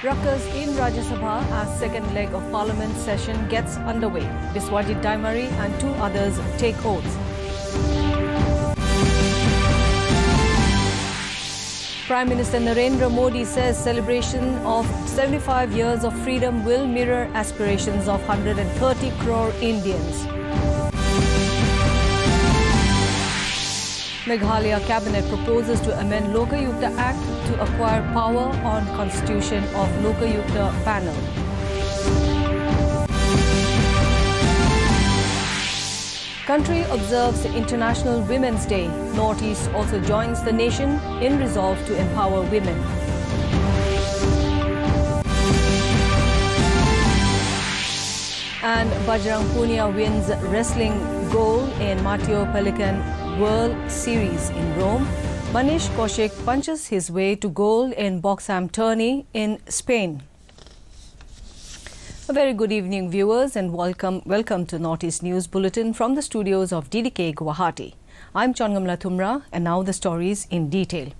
Ruckus in Rajya Sabha as second leg of Parliament session gets underway. Biswajit Daimari and two others take oaths. Prime Minister Narendra Modi says celebration of 75 years of freedom will mirror aspirations of 130 crore Indians. Meghalaya Cabinet proposes to amend Lokayukta Act to acquire power on constitution of Lokayukta panel. Country observes International Women's Day. Northeast also joins the nation in resolve to empower women. And Bajrang Punia wins wrestling gold in Matteo Pelican World Series in Rome. Manish Kaushik punches his way to gold in Boxam tourney in Spain. A very good evening, viewers, and welcome to Northeast News Bulletin from the studios of DDK Guwahati. I'm Chongamla Thumra, and now the stories in detail.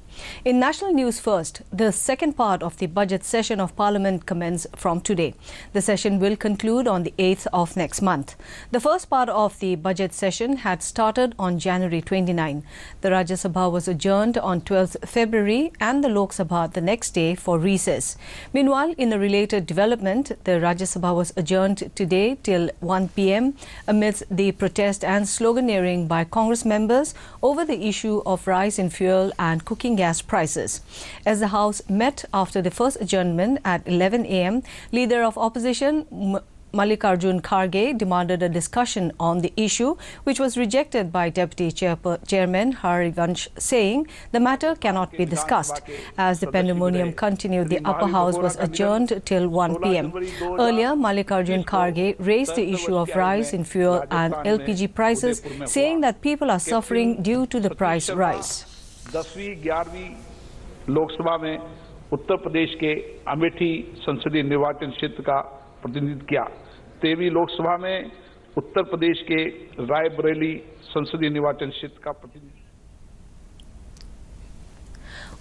In national news first, the second part of the budget session of Parliament commences from today. The session will conclude on the 8th of next month. The first part of the budget session had started on January 29. The Rajya Sabha was adjourned on 12th February and the Lok Sabha the next day for recess. Meanwhile, in a related development, the Rajya Sabha was adjourned today till 1 p.m. amidst the protest and sloganeering by Congress members over the issue of rise in fuel and cooking gas prices. As the House met after the first adjournment at 11 a.m., Leader of Opposition Mallikarjun Kharge demanded a discussion on the issue, which was rejected by Deputy Chairman Harivansh, saying the matter cannot be discussed. As the pandemonium continued, the upper house was adjourned till 1 p.m. Earlier, Mallikarjun Kharge raised the issue of rise in fuel and LPG prices, saying that people are suffering due to the price rise. 10वीं 11वीं लोकसभा में उत्तर प्रदेश के अमेठी संसदीय निर्वाचन क्षेत्र का प्रतिनिधित्व किया। 13वीं लोकसभा में उत्तर प्रदेश के रायबरेली संसदीय निर्वाचन क्षेत्र का प्रतिनिधित्व।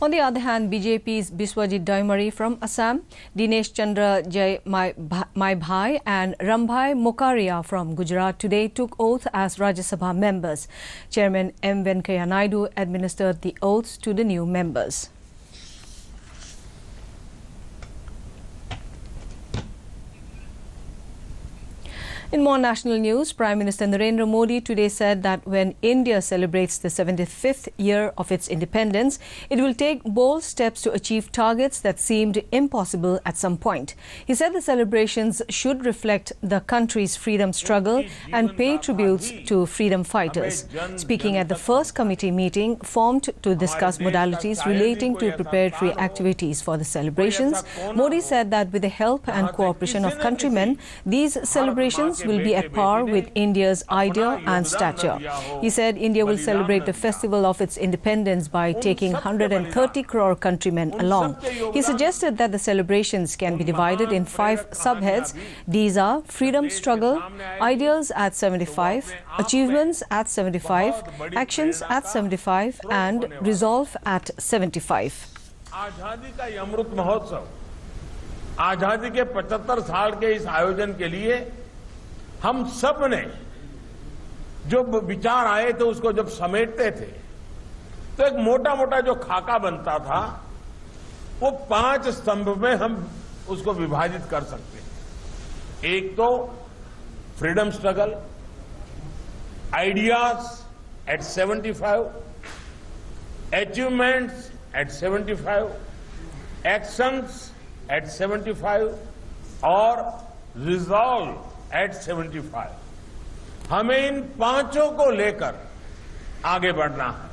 On the other hand, BJP's Biswajit Daimari from Assam, Dinesh Chandra Jai Maibhai and Rambhai Mokaria from Gujarat today took oath as Rajya Sabha members. Chairman M. Venkaiah Naidu administered the oaths to the new members. In more national news, Prime Minister Narendra Modi today said that when India celebrates the 75th year of its independence, it will take bold steps to achieve targets that seemed impossible at some point. He said the celebrations should reflect the country's freedom struggle and pay tributes to freedom fighters. Speaking at the first committee meeting formed to discuss modalities relating to preparatory activities for the celebrations, Modi said that with the help and cooperation of countrymen, these celebrations will be at par with India's idea and stature. He said India will celebrate the festival of its independence by taking 130 crore countrymen along. He suggested that the celebrations can be divided in 5 subheads. These are freedom struggle, ideas at 75, achievements at 75, actions at 75 and resolve at 75. आजादी का ये अमृत महोत्सव, आजादी के 75 साल के इस आयोजन के लिए हम सब ने जो विचार आए थे उसको जब समेटते थे तो एक मोटा मोटा जो खाका बनता था वो 5 स्तंभ में हम उसको विभाजित कर सकते हैं। एक तो freedom struggle, ideas at 75, achievements at 75, actions at 75 और रिजॉल्व एट 75। हमें इन 5 को लेकर आगे बढ़ना है।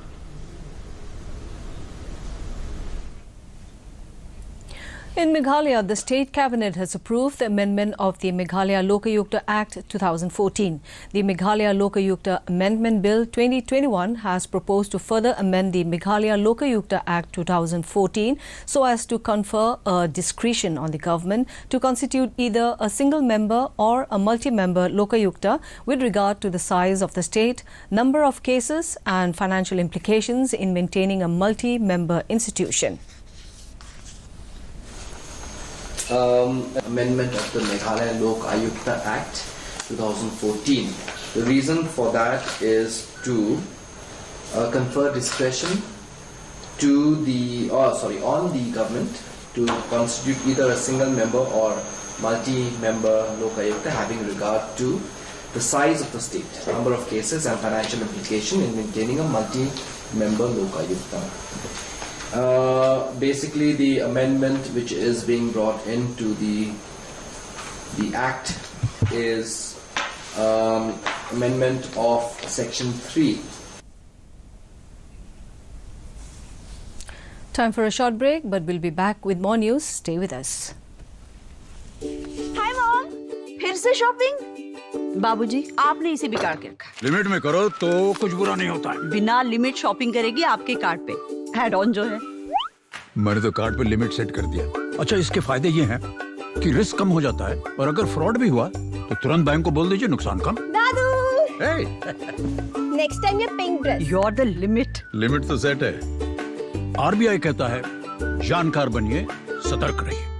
In Meghalaya, the State Cabinet has approved the amendment of the Meghalaya Lokayukta Act 2014. The Meghalaya Lokayukta Amendment Bill 2021 has proposed to further amend the Meghalaya Lokayukta Act 2014 so as to confer a discretion on the government to constitute either a single member or a multi-member Lokayukta with regard to the size of the state, number of cases and financial implications in maintaining a multi-member institution. amendment of the Meghalaya Lok Ayukta Act 2014. The reason for that is to confer discretion to the, on the government to constitute either a single member or multi-member Lok Ayukta, having regard to the size of the state, number of cases and financial implication in maintaining a multi-member Lok Ayukta. Basically, the amendment which is being brought into the Act is amendment of Section 3. Time for a short break, but we'll be back with more news. Stay with us. Hi mom, फिर से shopping? बाबूजी, आपने इसे बिगाड़ के रखा। Limit में करो तो कुछ बुरा नहीं होता है। बिना लिमिट शॉपिंग करेगी आपके कार्ड पे ऐड ऑन जो है। मैंने तो कार्ड पे लिमिट सेट कर दिया। अच्छा, इसके फायदे ये हैं कि रिस्क कम हो जाता है और अगर फ्रॉड भी हुआ तो तुरंत बैंक को बोल दीजिए, नुकसान कम। दादू, नेक्स्ट टाइम ये pink dress. You are the limit. Limit तो सेट है। आरबीआई कहता है जानकार बनिए, सतर्क रहिए।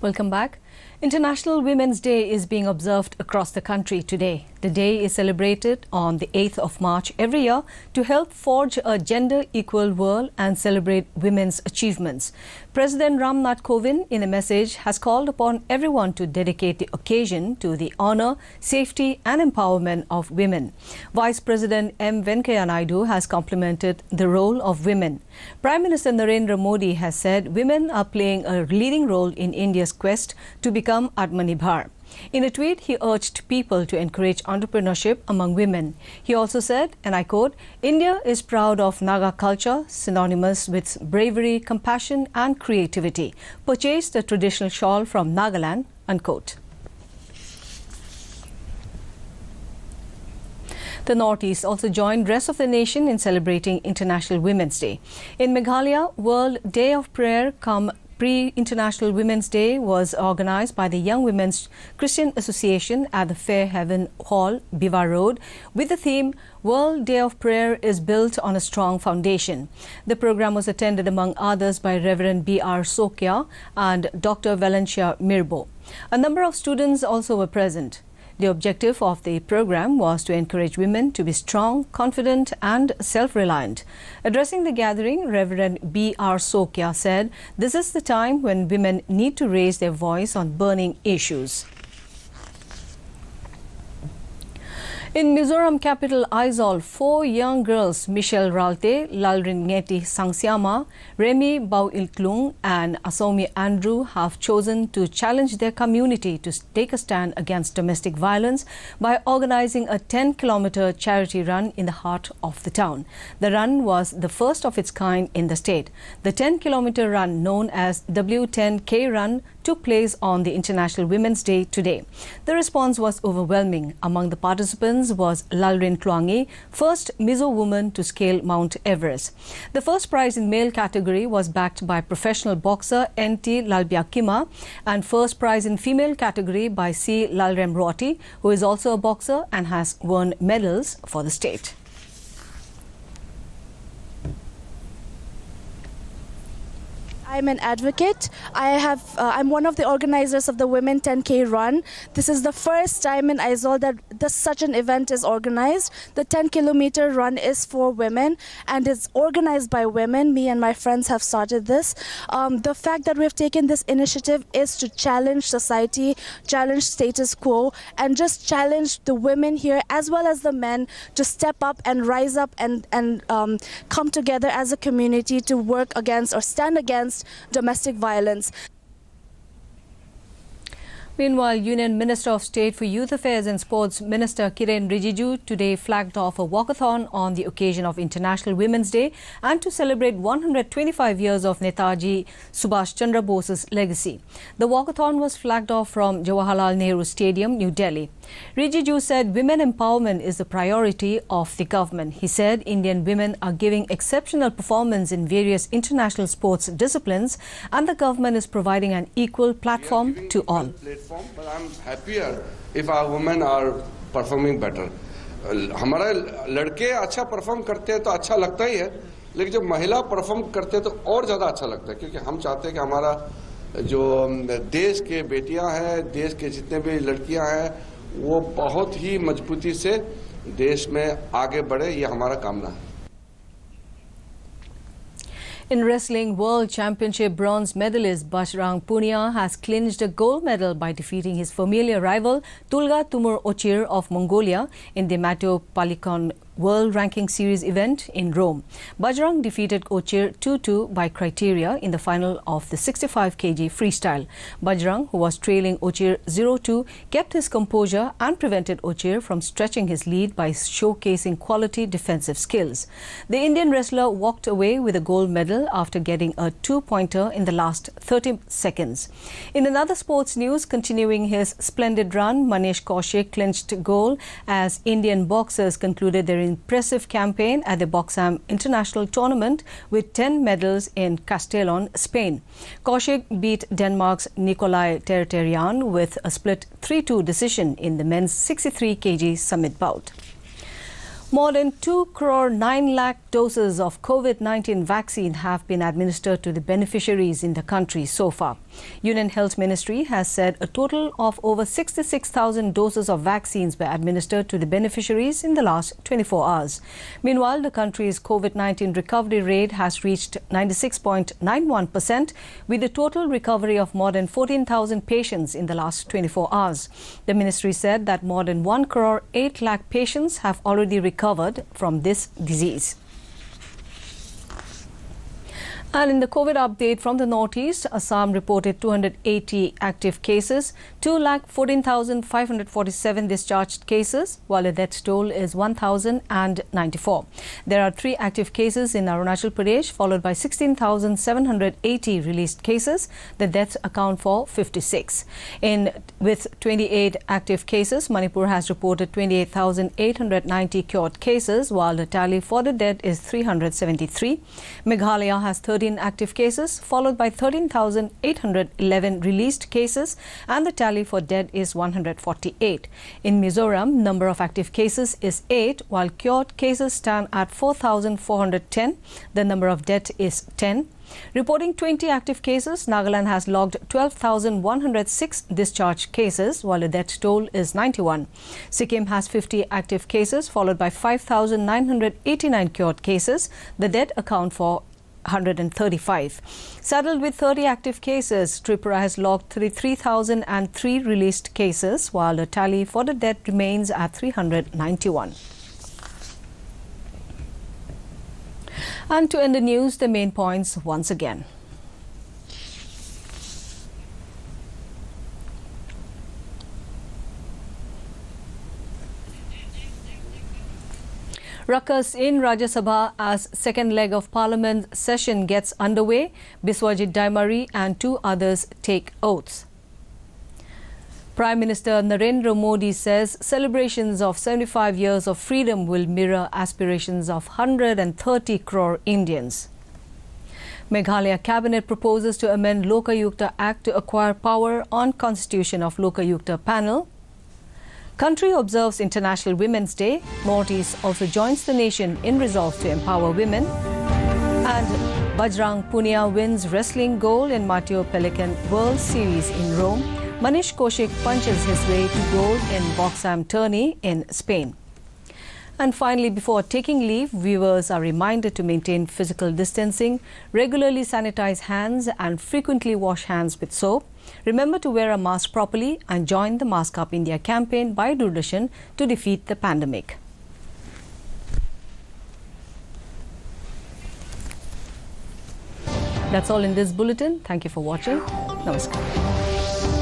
Welcome back. International Women's Day is being observed across the country today. The day is celebrated on the 8th of March every year to help forge a gender-equal world and celebrate women's achievements. President Ram Nath Kovind, in a message, has called upon everyone to dedicate the occasion to the honor, safety and empowerment of women. Vice President M. Venkaiah Naidu has complimented the role of women. Prime Minister Narendra Modi has said women are playing a leading role in India's quest to become Atmanirbhar. In a tweet, he urged people to encourage entrepreneurship among women. He also said, and I quote, "India is proud of Naga culture, synonymous with bravery, compassion and creativity. Purchase the traditional shawl from Nagaland," unquote. The Northeast also joined the rest of the nation in celebrating International Women's Day. In Meghalaya, World Day of Prayer cum Pre-International Women's Day was organised by the Young Women's Christian Association at the Fairhaven Hall, Biva Road, with the theme World Day of Prayer is built on a strong foundation. The program was attended among others by Reverend B.R. Sokia and Dr. Valencia Mirbo. A number of students also were present. The objective of the program was to encourage women to be strong, confident and self-reliant. Addressing the gathering, Reverend B.R. Sokia said, "This is the time when women need to raise their voice on burning issues." In Mizoram capital Aizawl, 4 young girls, Michelle Ralte, Lalrin Ngeti Sangsiama, Remy Bauiltlung and Asomi Andrew, have chosen to challenge their community to take a stand against domestic violence by organizing a 10-kilometer charity run in the heart of the town. The run was the first of its kind in the state. The 10-kilometer run, known as W10K Run, took place on the International Women's Day today. The response was overwhelming. Among the participants was Lalrin Tluangi, first Mizo woman to scale Mount Everest. The first prize in male category was backed by professional boxer N.T. Lalbyakima, and first prize in female category by C. Lalrem Roti, who is also a boxer and has won medals for the state. I'm an advocate. I'm one of the organizers of the Women 10K Run. This is the first time in Aizawl that such an event is organized. The 10-kilometer run is for women and it's organized by women. Me and my friends have started this. The fact that we've taken this initiative is to challenge society, challenge status quo, and just challenge the women here as well as the men to step up and rise up and come together as a community to work against or stand against domestic violence. Meanwhile, Union Minister of State for Youth Affairs and Sports, Minister Kiren Rijiju, today flagged off a walkathon on the occasion of International Women's Day and to celebrate 125 years of Netaji Subhash Chandra Bose's legacy. The walkathon was flagged off from Jawaharlal Nehru Stadium, New Delhi. Rijiju said women empowerment is the priority of the government. He said Indian women are giving exceptional performance in various international sports disciplines and the government is providing an equal platform to all. But I'm happier if our women are performing better. हमारे लड़के अच्छा perform करते हैं तो अच्छा लगता ही है, लेकिन जब महिला परफॉर्म करते हैं तो और ज़्यादा अच्छा लगता है, क्योंकि हम चाहते हैं कि हमारा जो देश के बेटियां हैं, देश के जितने भी लड़कियां हैं, वो बहुत ही मजबूती से देश में आगे बढ़े, ये हमारा कामना है। In wrestling, World Championship bronze medalist Bajrang Punia has clinched a gold medal by defeating his familiar rival Tulga Tumur Ochir of Mongolia in the Mato Palikon World Ranking Series event in Rome. Bajrang defeated Ochir 2-2 by criteria in the final of the 65 kg freestyle. Bajrang, who was trailing Ochir 0-2, kept his composure and prevented Ochir from stretching his lead by showcasing quality defensive skills. The Indian wrestler walked away with a gold medal after getting a two-pointer in the last 30 seconds. In another sports news, continuing his splendid run, Manish Kaushik clinched gold as Indian boxers concluded their impressive campaign at the Boxam International Tournament with 10 medals in Castellón, Spain. Kaushik beat Denmark's Nikolai Terterian with a split 3-2 decision in the men's 63 kg summit bout. More than 2 crore 9 lakh doses of COVID-19 vaccine have been administered to the beneficiaries in the country so far. Union Health Ministry has said a total of over 66,000 doses of vaccines were administered to the beneficiaries in the last 24 hours. Meanwhile, the country's COVID-19 recovery rate has reached 96.91%, with a total recovery of more than 14,000 patients in the last 24 hours. The ministry said that more than 1 crore 8 lakh patients have already recovered from this disease. And in the COVID update from the Northeast, Assam reported 280 active cases, 2,14,547 discharged cases, while the death toll is 1,094. There are 3 active cases in Arunachal Pradesh, followed by 16,780 released cases. The deaths account for 56. With 28 active cases, Manipur has reported 28,890 cured cases, while the tally for the dead is 373. Meghalaya has 13 active cases, followed by 13,811 released cases, and the tally for dead is 148. In Mizoram, number of active cases is 8, while cured cases stand at 4,410. The number of deaths is 10. Reporting 20 active cases, Nagaland has logged 12,106 discharged cases, while the death toll is 91. Sikkim has 50 active cases, followed by 5,989 cured cases. The dead account for 135. Saddled with 30 active cases, Tripura has logged 33,003 released cases, while the tally for the dead remains at 391. And to end the news, the main points once again. Ruckus in Rajya Sabha as second leg of Parliament session gets underway. Biswajit Daimari and 2 others take oaths. Prime Minister Narendra Modi says celebrations of 75 years of freedom will mirror aspirations of 130 crore Indians. Meghalaya Cabinet proposes to amend Lokayukta Act to acquire power on constitution of Lokayukta panel. Country observes International Women's Day. Northeast also joins the nation in resolve to empower women. And Bajrang Punia wins wrestling gold in Matteo Pelican World Series in Rome. Manish Kaushik punches his way to gold in Boxam tourney in Spain. And finally, before taking leave, viewers are reminded to maintain physical distancing, regularly sanitize hands and frequently wash hands with soap. Remember to wear a mask properly and join the Mask Up India campaign by Doordarshan to defeat the pandemic. That's all in this bulletin. Thank you for watching. Namaskar.